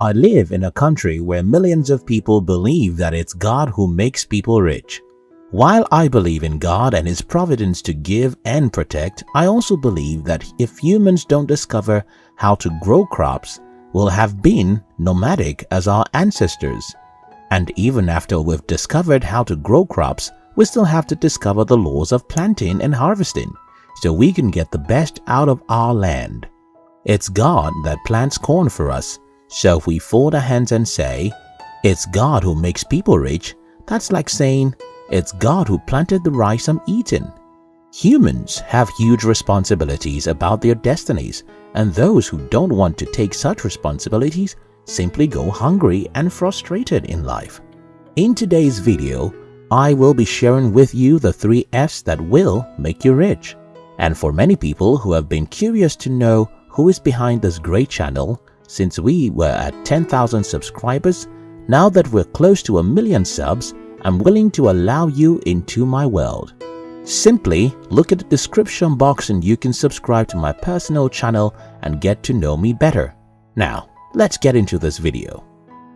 I live in a country where millions of people believe that it's God who makes people rich. While I believe in God and His providence to give and protect, I also believe that if humans don't discover how to grow crops, we'll have been nomadic as our ancestors. And even after we've discovered how to grow crops, we still have to discover the laws of planting and harvesting so we can get the best out of our land. It's God that plants corn for us. So if we fold our hands and say, "It's God who makes people rich," that's like saying, "It's God who planted the rice I'm eating." Humans have huge responsibilities about their destinies, and those who don't want to take such responsibilities simply go hungry and frustrated in life. In today's video, I will be sharing with you the 3 F's that will make you rich. And for many people who have been curious to know who is behind this great channel, since we were at 10,000 subscribers, now that we're close to 1 million subs, I'm willing to allow you into my world. Simply look at the description box and you can subscribe to my personal channel and get to know me better. Now, let's get into this video.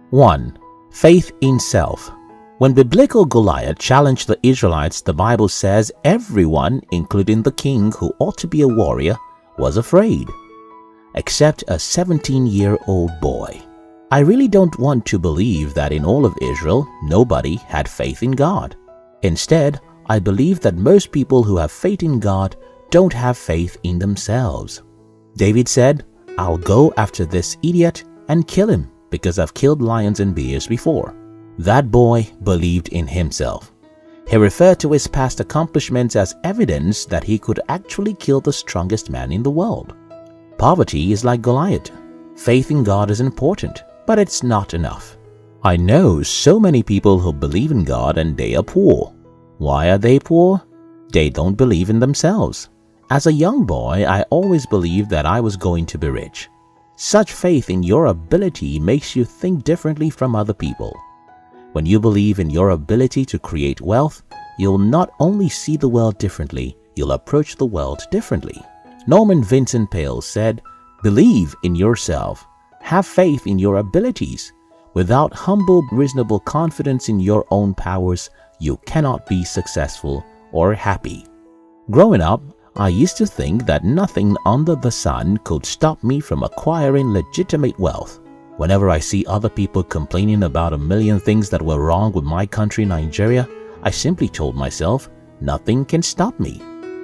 1. Faith in self. When biblical Goliath challenged the Israelites, the Bible says everyone, including the king who ought to be a warrior, was afraid, except a 17-year-old boy. I really don't want to believe that in all of Israel, nobody had faith in God. Instead, I believe that most people who have faith in God don't have faith in themselves. David said, "I'll go after this idiot and kill him because I've killed lions and bears before." That boy believed in himself. He referred to his past accomplishments as evidence that he could actually kill the strongest man in the world. Poverty is like Goliath. Faith in God is important, but it's not enough. I know so many people who believe in God and they are poor. Why are they poor? They don't believe in themselves. As a young boy, I always believed that I was going to be rich. Such faith in your ability makes you think differently from other people. When you believe in your ability to create wealth, you'll not only see the world differently, you'll approach the world differently. Norman Vincent Peale said, "Believe in yourself. Have faith in your abilities. Without humble, reasonable confidence in your own powers, you cannot be successful or happy." Growing up, I used to think that nothing under the sun could stop me from acquiring legitimate wealth. Whenever I see other people complaining about 1 million things that were wrong with my country, Nigeria, I simply told myself, nothing can stop me.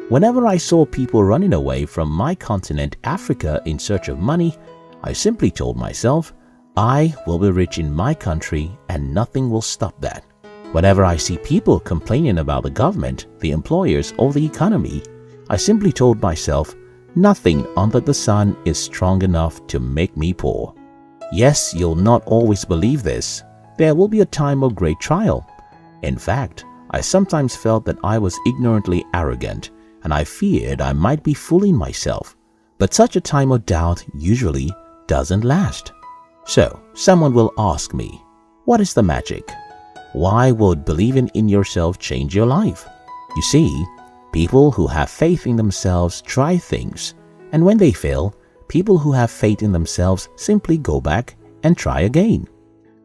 Whenever I saw people running away from my continent, Africa, in search of money, I simply told myself, I will be rich in my country and nothing will stop that. Whenever I see people complaining about the government, the employers, or the economy, I simply told myself, nothing under the sun is strong enough to make me poor. Yes, you'll not always believe this. There will be a time of great trial. In fact, I sometimes felt that I was ignorantly arrogant and I feared I might be fooling myself. But such a time of doubt usually doesn't last. So, someone will ask me, what is the magic? Why would believing in yourself change your life? You see, people who have faith in themselves try things, and when they fail, people who have faith in themselves simply go back and try again.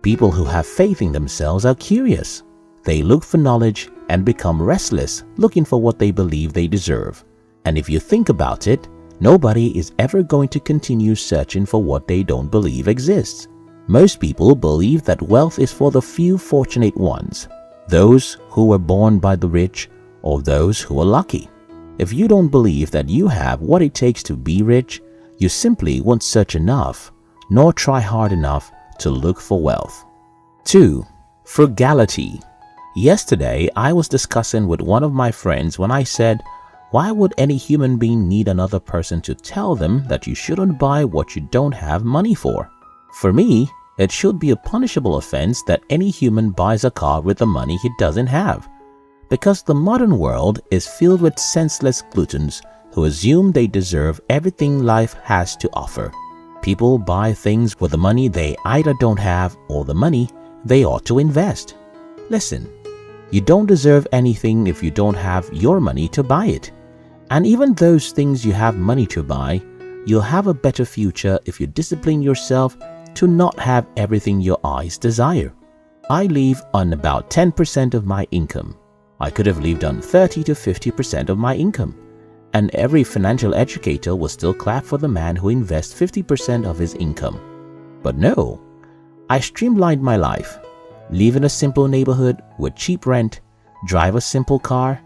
People who have faith in themselves are curious. They look for knowledge and become restless, looking for what they believe they deserve. And if you think about it, nobody is ever going to continue searching for what they don't believe exists. Most people believe that wealth is for the few fortunate ones, those who were born by the rich or those who are lucky. If you don't believe that you have what it takes to be rich, you simply won't search enough, nor try hard enough to look for wealth. 2. Frugality. Yesterday, I was discussing with one of my friends when I said, why would any human being need another person to tell them that you shouldn't buy what you don't have money for? For me, it should be a punishable offense that any human buys a car with the money he doesn't have. Because the modern world is filled with senseless gluttons who assume they deserve everything life has to offer. People buy things with the money they either don't have or the money they ought to invest. Listen, you don't deserve anything if you don't have your money to buy it. And even those things you have money to buy, you'll have a better future if you discipline yourself to not have everything your eyes desire. I live on about 10% of my income. I could have lived on 30 to 50% of my income. And every financial educator will still clap for the man who invests 50% of his income. But no, I streamlined my life. Live in a simple neighborhood with cheap rent, drive a simple car,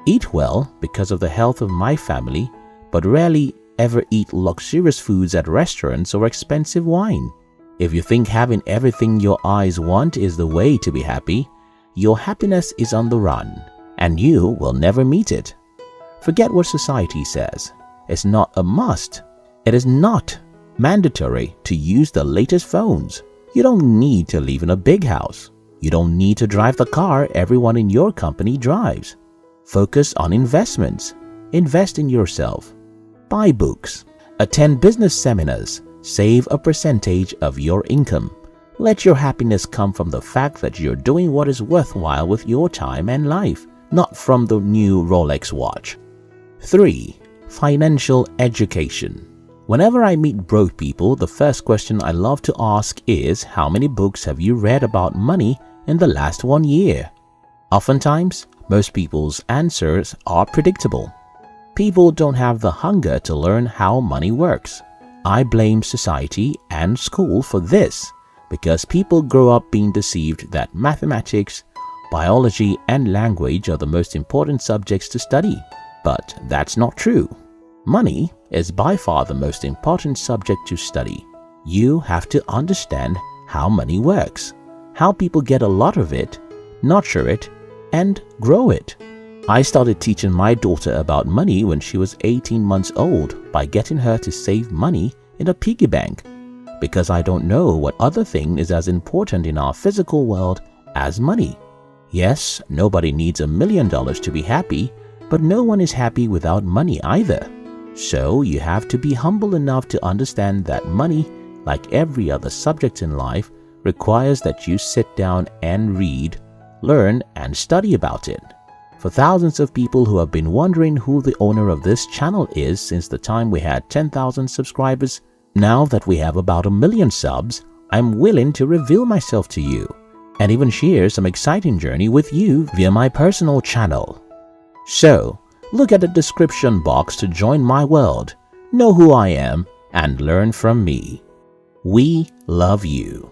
eat well because of the health of my family, but rarely ever eat luxurious foods at restaurants or expensive wine. If you think having everything your eyes want is the way to be happy, your happiness is on the run, and you will never meet it. Forget what society says. It's not a must. It is not mandatory to use the latest phones. You don't need to live in a big house. You don't need to drive the car everyone in your company drives. Focus on investments. Invest in yourself. Buy books. Attend business seminars. Save a percentage of your income. Let your happiness come from the fact that you're doing what is worthwhile with your time and life, not from the new Rolex watch. 3. Financial education. Whenever I meet broke people, the first question I love to ask is, how many books have you read about money in the last 1 year? Oftentimes, most people's answers are predictable. People don't have the hunger to learn how money works. I blame society and school for this because people grow up being deceived that mathematics, biology, and language are the most important subjects to study. But that's not true. Money is by far the most important subject to study. You have to understand how money works, how people get a lot of it, nurture it, and grow it. I started teaching my daughter about money when she was 18 months old by getting her to save money in a piggy bank, because I don't know what other thing is as important in our physical world as money. Yes, nobody needs $1 million to be happy, but no one is happy without money either. So you have to be humble enough to understand that money, like every other subject in life, requires that you sit down and read, learn, and study about it. For thousands of people who have been wondering who the owner of this channel is since the time we had 10,000 subscribers, now that we have about 1 million subs, I'm willing to reveal myself to you and even share some exciting journey with you via my personal channel. So, look at the description box to join my world, know who I am, and learn from me. We love you.